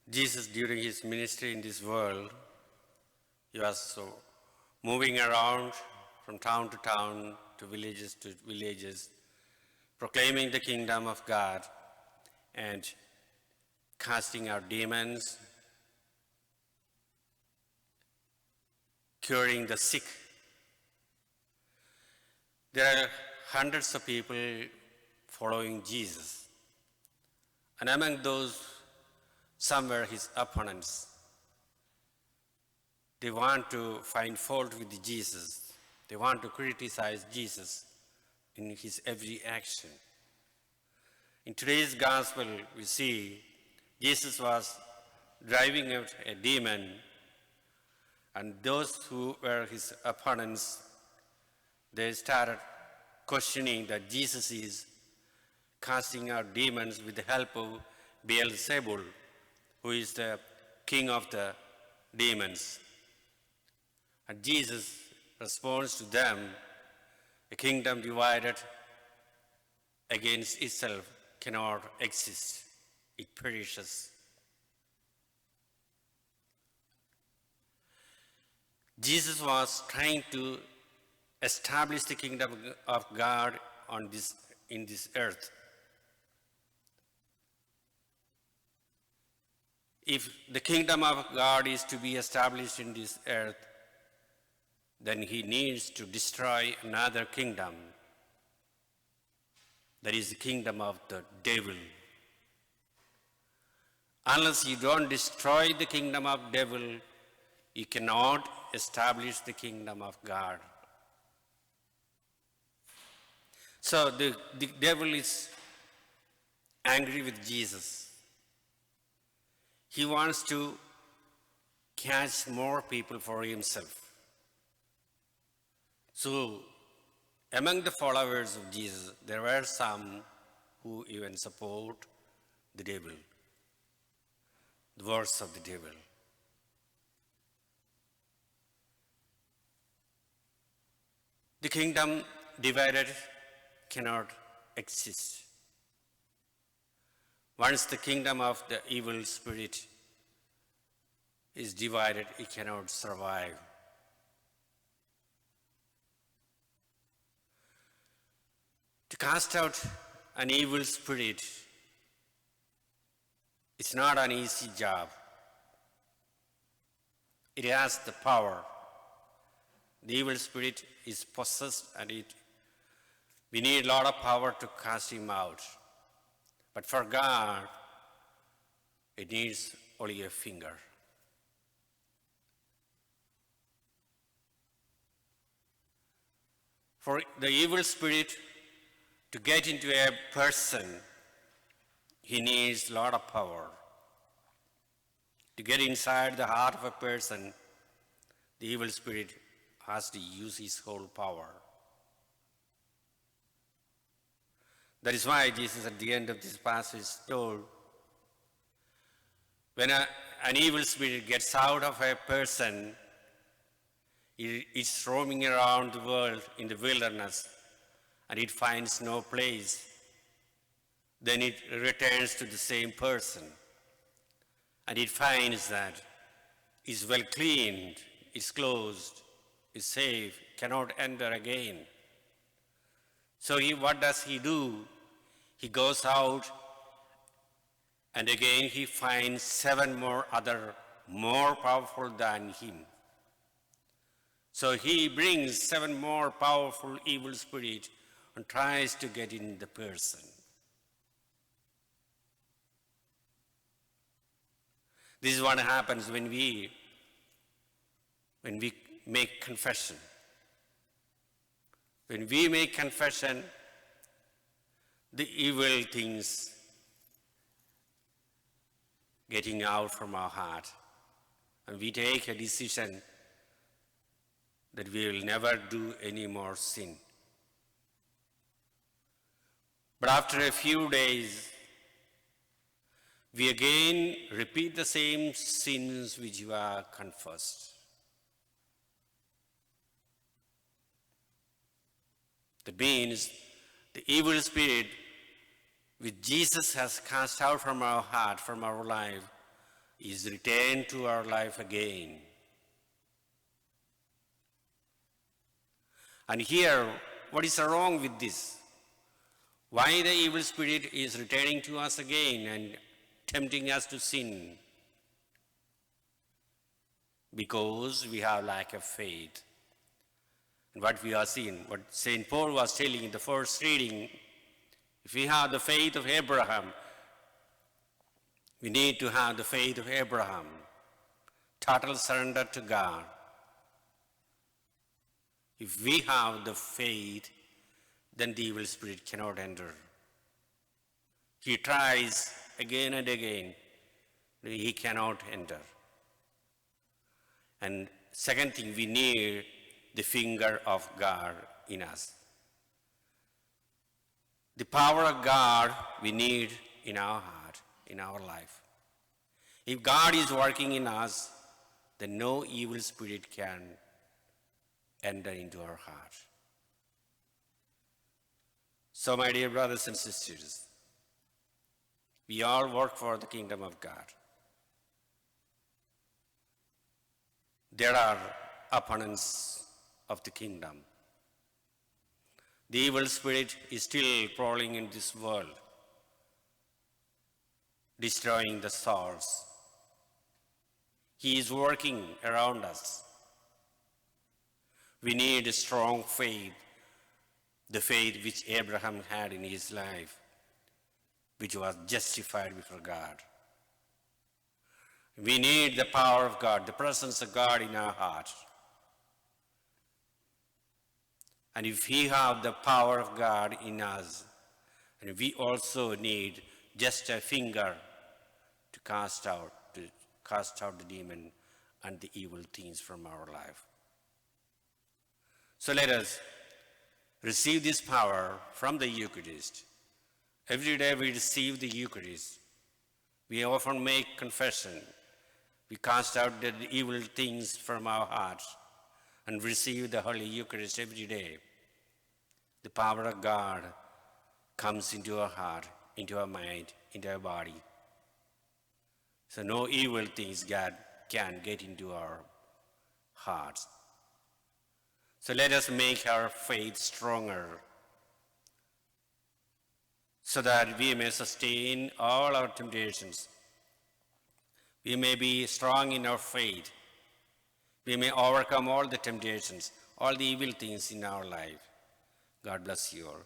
Jesus, during his ministry in this world, he was so moving around from town to villages, proclaiming the kingdom of God and casting out demons, curing the sick. There are hundreds of people following Jesus, and among those, some were his opponents. They want to find fault with Jesus. They want to criticize Jesus in his every action. In today's gospel, we see Jesus was driving out a demon, and those who were his opponents, they started questioning that Jesus is casting out demons with the help of Beelzebul, who is the king of the demons. And Jesus responds to them, a kingdom divided against itself cannot exist. It perishes. Jesus was trying to establish the kingdom of God in this earth. If the kingdom of God is to be established in this earth, then he needs to destroy another kingdom. That is the kingdom of the devil. Unless you don't destroy the kingdom of devil, you cannot establish the kingdom of God. So the devil is angry with Jesus. He wants to catch more people for himself. So among the followers of Jesus, there were some who even support the devil, the words of the devil. The kingdom divided cannot exist. Once the kingdom of the evil spirit is divided, it cannot survive. To cast out an evil spirit is not an easy job. It has the power. The evil spirit is possessed, and we need a lot of power to cast him out. But for God, it needs only a finger. For the evil spirit to get into a person, he needs a lot of power. To get inside the heart of a person, the evil spirit has to use his whole power. That is why Jesus at the end of this passage told, when an evil spirit gets out of a person, it's roaming around the world in the wilderness, and it finds no place. Then it returns to the same person, and it finds that it's well cleaned, it's closed, it's safe, cannot enter again. So what does he do? He goes out, and again he finds 7 more other more powerful than him. So he brings 7 more powerful evil spirits and tries to get in the person. This is what happens when we make confession. When we make confession, the evil things getting out from our heart, and we take a decision that we will never do any more sin. But after a few days, we again repeat the same sins which you are confessed. That means the evil spirit which Jesus has cast out from our heart, from our life, is returned to our life again. And here, what is wrong with this? Why the evil spirit is returning to us again and tempting us to sin? Because we have lack of faith. And what we are seeing, what St. Paul was telling in the first reading, if we have the faith of Abraham, we need to have the faith of Abraham, total surrender to God. If we have the faith, then the evil spirit cannot enter. He tries again and again, he cannot enter. And second thing, we need the finger of God in us. The power of God we need in our heart, in our life. If God is working in us, then no evil spirit can enter into our heart. So, my dear brothers and sisters, we all work for the kingdom of God. There are opponents of the kingdom. The evil spirit is still prowling in this world, destroying the souls. He is working around us. We need a strong faith, the faith which Abraham had in his life, which was justified before God. We need the power of God, the presence of God in our heart. And if we have the power of God in us, and we also need just a finger to cast out the demon and the evil things from our life. So let us receive this power from the Eucharist. Every day we receive the Eucharist. We often make confession. We cast out the evil things from our hearts and receive the Holy Eucharist every day. The power of God comes into our heart, into our mind, into our body. So no evil things God can get into our hearts. So let us make our faith stronger so that we may sustain all our temptations. We may be strong in our faith. We may overcome all the temptations, all the evil things in our life. God bless you all.